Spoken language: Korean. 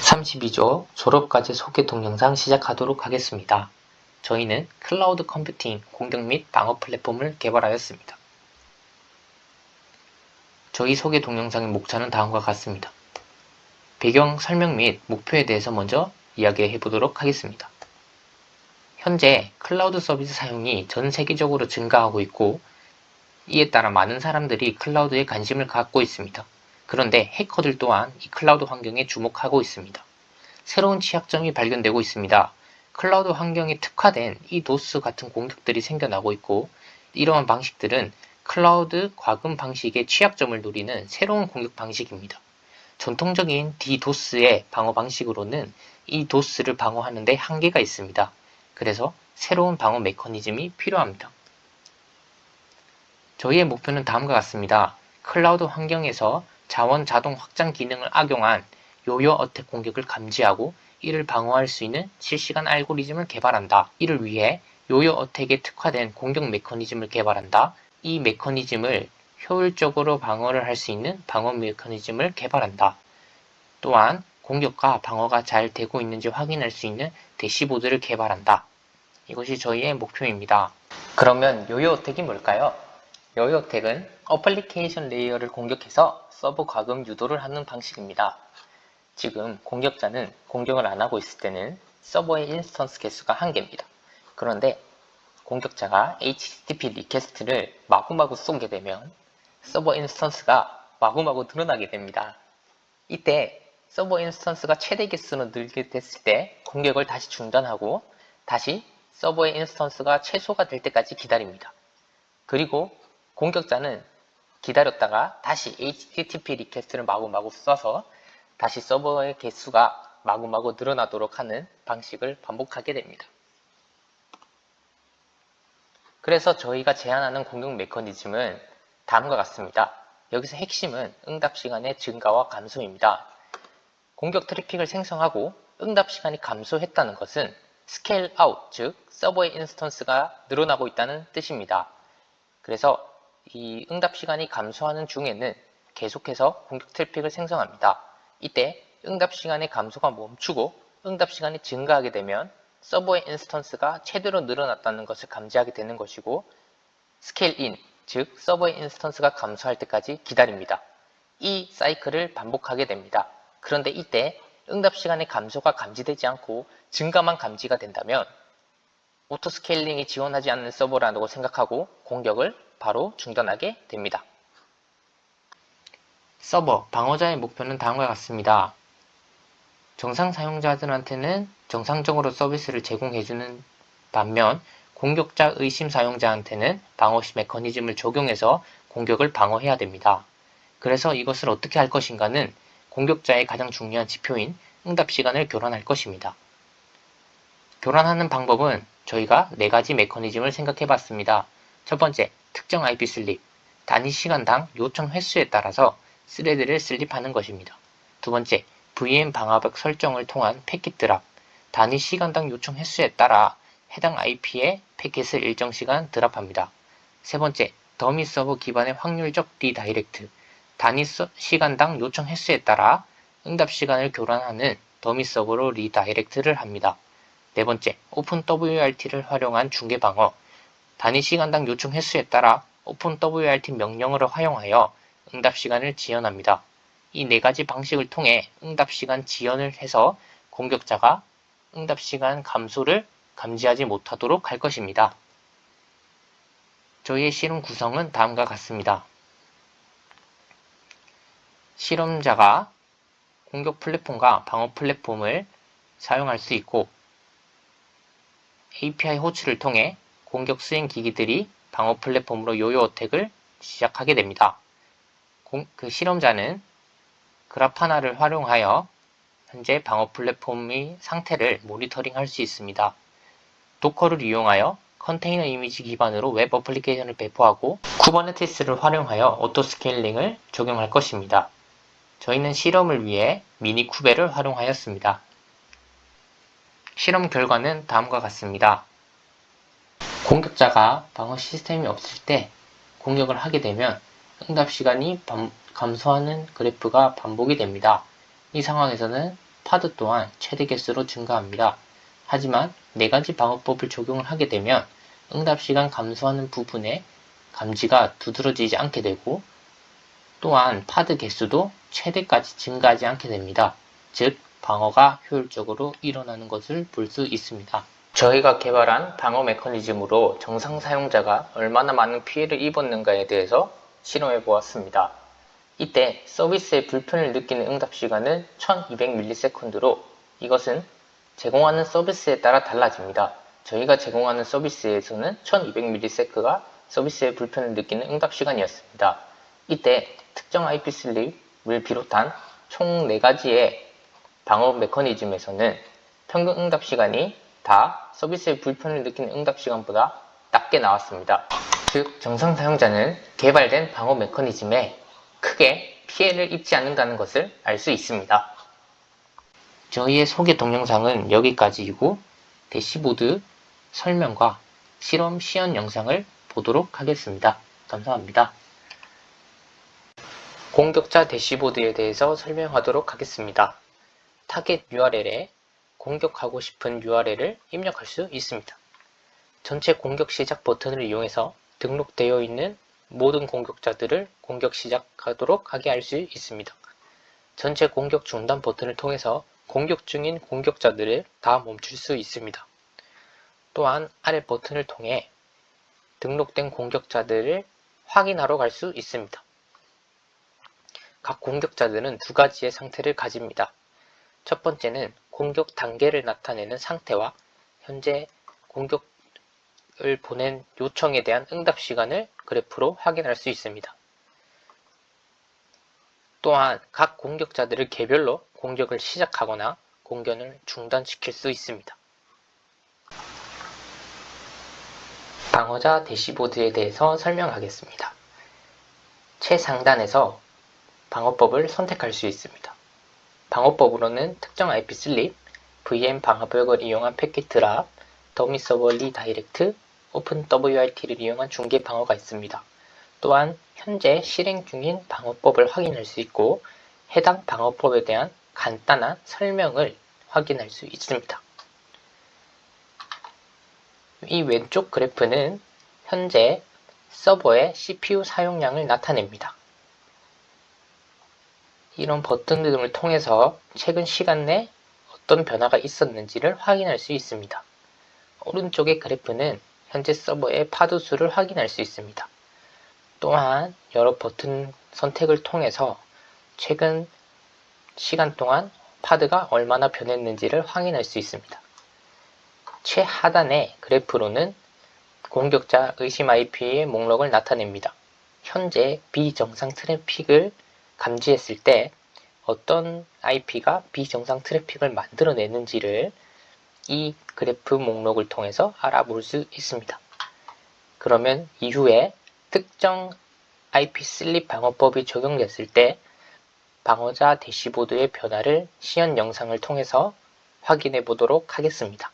32조 졸업과제 소개 동영상 시작하도록 하겠습니다. 저희는 클라우드 컴퓨팅 공격 및 방어 플랫폼을 개발하였습니다. 저희 소개 동영상의 목차는 다음과 같습니다. 배경 설명 및 목표에 대해서 먼저 이야기해 보도록 하겠습니다. 현재 클라우드 서비스 사용이 전 세계적으로 증가하고 있고 이에 따라 많은 사람들이 클라우드에 관심을 갖고 있습니다. 그런데 해커들 또한 이 클라우드 환경에 주목하고 있습니다. 새로운 취약점이 발견되고 있습니다. 클라우드 환경에 특화된 DDoS 같은 공격들이 생겨나고 있고 이러한 방식들은 클라우드 과금 방식의 취약점을 노리는 새로운 공격 방식입니다. 전통적인 DDoS의 방어 방식으로는 이 DOS를 방어하는 데 한계가 있습니다. 그래서 새로운 방어 메커니즘이 필요합니다. 저희의 목표는 다음과 같습니다. 클라우드 환경에서 자원 자동 확장 기능을 악용한 요요 어택 공격을 감지하고 이를 방어할 수 있는 실시간 알고리즘을 개발한다. 이를 위해 요요 어택에 특화된 공격 메커니즘을 개발한다. 이 메커니즘을 효율적으로 방어를 할 수 있는 방어 메커니즘을 개발한다. 또한 공격과 방어가 잘 되고 있는지 확인할 수 있는 대시보드를 개발한다. 이것이 저희의 목표입니다. 그러면 요요 어택이 뭘까요? 요요 어택은 어플리케이션 레이어를 공격해서 서버 과금 유도를 하는 방식입니다. 지금 공격자는 공격을 안 하고 있을 때는 서버의 인스턴스 개수가 1개입니다. 그런데 공격자가 HTTP 리퀘스트를 마구마구 쏘게 되면 서버 인스턴스가 마구마구 늘어나게 됩니다. 이때 서버 인스턴스가 최대 개수로 늘게 됐을 때 공격을 다시 중단하고 다시 서버의 인스턴스가 최소가 될 때까지 기다립니다. 그리고 공격자는 기다렸다가 다시 HTTP 리퀘스트를 마구마구 써서 다시 서버의 개수가 마구마구 늘어나도록 하는 방식을 반복하게 됩니다. 그래서 저희가 제안하는 공격 메커니즘은 다음과 같습니다. 여기서 핵심은 응답 시간의 증가와 감소입니다. 공격 트래픽을 생성하고 응답 시간이 감소했다는 것은 스케일 아웃, 즉 서버의 인스턴스가 늘어나고 있다는 뜻입니다. 그래서 이 응답 시간이 감소하는 중에는 계속해서 공격 트래픽을 생성합니다. 이때 응답 시간의 감소가 멈추고 응답 시간이 증가하게 되면 서버의 인스턴스가 최대로 늘어났다는 것을 감지하게 되는 것이고 스케일 인, 즉 서버의 인스턴스가 감소할 때까지 기다립니다. 이 사이클을 반복하게 됩니다. 그런데 이때 응답 시간의 감소가 감지되지 않고 증가만 감지가 된다면 오토 스케일링이 지원하지 않는 서버라고 생각하고 공격을 바로 중단하게 됩니다. 서버 방어자의 목표는 다음과 같습니다. 정상 사용자들한테는 정상적으로 서비스를 제공해주는 반면 공격자 의심 사용자한테는 방어 메커니즘을 적용해서 공격을 방어해야 됩니다. 그래서 이것을 어떻게 할 것인가는 공격자의 가장 중요한 지표인 응답 시간을 교란할 것입니다. 교란하는 방법은 저희가 4가지 메커니즘을 생각해 봤습니다. 첫 번째, 특정 IP 슬립, 단위 시간당 요청 횟수에 따라서 스레드를 슬립하는 것입니다. 두 번째, VM 방화벽 설정을 통한 패킷 드랍, 단위 시간당 요청 횟수에 따라 해당 IP에 패킷을 일정 시간 드랍합니다. 세 번째, 더미 서버 기반의 확률적 리다이렉트, 단위 시간당 요청 횟수에 따라 응답 시간을 교란하는 더미 서버로 리다이렉트를 합니다. 네 번째, 오픈 WRT를 활용한 중계 방어, 단위 시간당 요청 횟수에 따라 오픈 WRT 명령어를 활용하여 응답 시간을 지연합니다. 이 4가지 방식을 통해 응답 시간 지연을 해서 공격자가 응답 시간 감소를 감지하지 못하도록 할 것입니다. 저희의 실험 구성은 다음과 같습니다. 실험자가 공격 플랫폼과 방어 플랫폼을 사용할 수 있고 API 호출을 통해 공격 수행 기기들이 방어 플랫폼으로 요요 어택을 시작하게 됩니다. 그 실험자는 그라파나를 활용하여 현재 방어 플랫폼의 상태를 모니터링할 수 있습니다. 도커를 이용하여 컨테이너 이미지 기반으로 웹 어플리케이션을 배포하고 쿠버네티스를 활용하여 오토 스케일링을 적용할 것입니다. 저희는 실험을 위해 미니 쿠베를 활용하였습니다. 실험 결과는 다음과 같습니다. 공격자가 방어 시스템이 없을 때 공격을 하게 되면 응답 시간이 감소하는 그래프가 반복이 됩니다. 이 상황에서는 파드 또한 최대 개수로 증가합니다. 하지만 4가지 방어법을 적용을 하게 되면 응답시간 감소하는 부분에 감지가 두드러지지 않게 되고 또한 파드 개수도 최대까지 증가하지 않게 됩니다. 즉 방어가 효율적으로 일어나는 것을 볼 수 있습니다. 저희가 개발한 방어 메커니즘으로 정상 사용자가 얼마나 많은 피해를 입었는가에 대해서 실험해 보았습니다. 이때 서비스의 불편을 느끼는 응답시간은 1200ms로 이것은 제공하는 서비스에 따라 달라집니다. 저희가 제공하는 서비스에서는 1200ms가 서비스의 불편을 느끼는 응답시간이었습니다. 이때 특정 IP 슬립을 비롯한 총 4가지의 방어 메커니즘에서는 평균 응답시간이 다 서비스의 불편을 느끼는 응답시간보다 낮게 나왔습니다. 즉 정상 사용자는 개발된 방어 메커니즘에 크게 피해를 입지 않는다는 것을 알 수 있습니다. 저희의 소개 동영상은 여기까지이고 대시보드 설명과 실험 시연 영상을 보도록 하겠습니다. 감사합니다. 공격자 대시보드에 대해서 설명하도록 하겠습니다. 타겟 URL에 공격하고 싶은 URL을 입력할 수 있습니다. 전체 공격 시작 버튼을 이용해서 등록되어 있는 모든 공격자들을 공격 시작하도록 하게 할 수 있습니다. 전체 공격 중단 버튼을 통해서 공격 중인 공격자들을 다 멈출 수 있습니다. 또한 아래 버튼을 통해 등록된 공격자들을 확인하러 갈 수 있습니다. 각 공격자들은 2가지의 상태를 가집니다. 첫 번째는 공격 단계를 나타내는 상태와 현재 공격을 보낸 요청에 대한 응답 시간을 그래프로 확인할 수 있습니다. 또한 각 공격자들을 개별로 공격을 시작하거나 공격을 중단시킬 수 있습니다. 방어자 대시보드에 대해서 설명하겠습니다. 최상단에서 방어법을 선택할 수 있습니다. 방어법으로는 특정 IP 슬립, VM 방어벽을 이용한 패킷 드랍, 더미 서버 리다이렉트, 오픈 WRT를 이용한 중계 방어가 있습니다. 또한 현재 실행 중인 방어법을 확인할 수 있고 해당 방어법에 대한 간단한 설명을 확인할 수 있습니다. 이 왼쪽 그래프는 현재 서버의 CPU 사용량을 나타냅니다. 이런 버튼 등을 통해서 최근 시간 내 어떤 변화가 있었는지를 확인할 수 있습니다. 오른쪽의 그래프는 현재 서버의 파드 수를 확인할 수 있습니다. 또한 여러 버튼 선택을 통해서 최근 시간 동안 파드가 얼마나 변했는지를 확인할 수 있습니다. 최하단의 그래프로는 공격자 의심 IP의 목록을 나타냅니다. 현재 비정상 트래픽을 감지했을 때 어떤 IP가 비정상 트래픽을 만들어내는지를 이 그래프 목록을 통해서 알아볼 수 있습니다. 그러면 이후에 특정 IP 슬립 방어법이 적용됐을 때 방어자 대시보드의 변화를 시연 영상을 통해서 확인해 보도록 하겠습니다.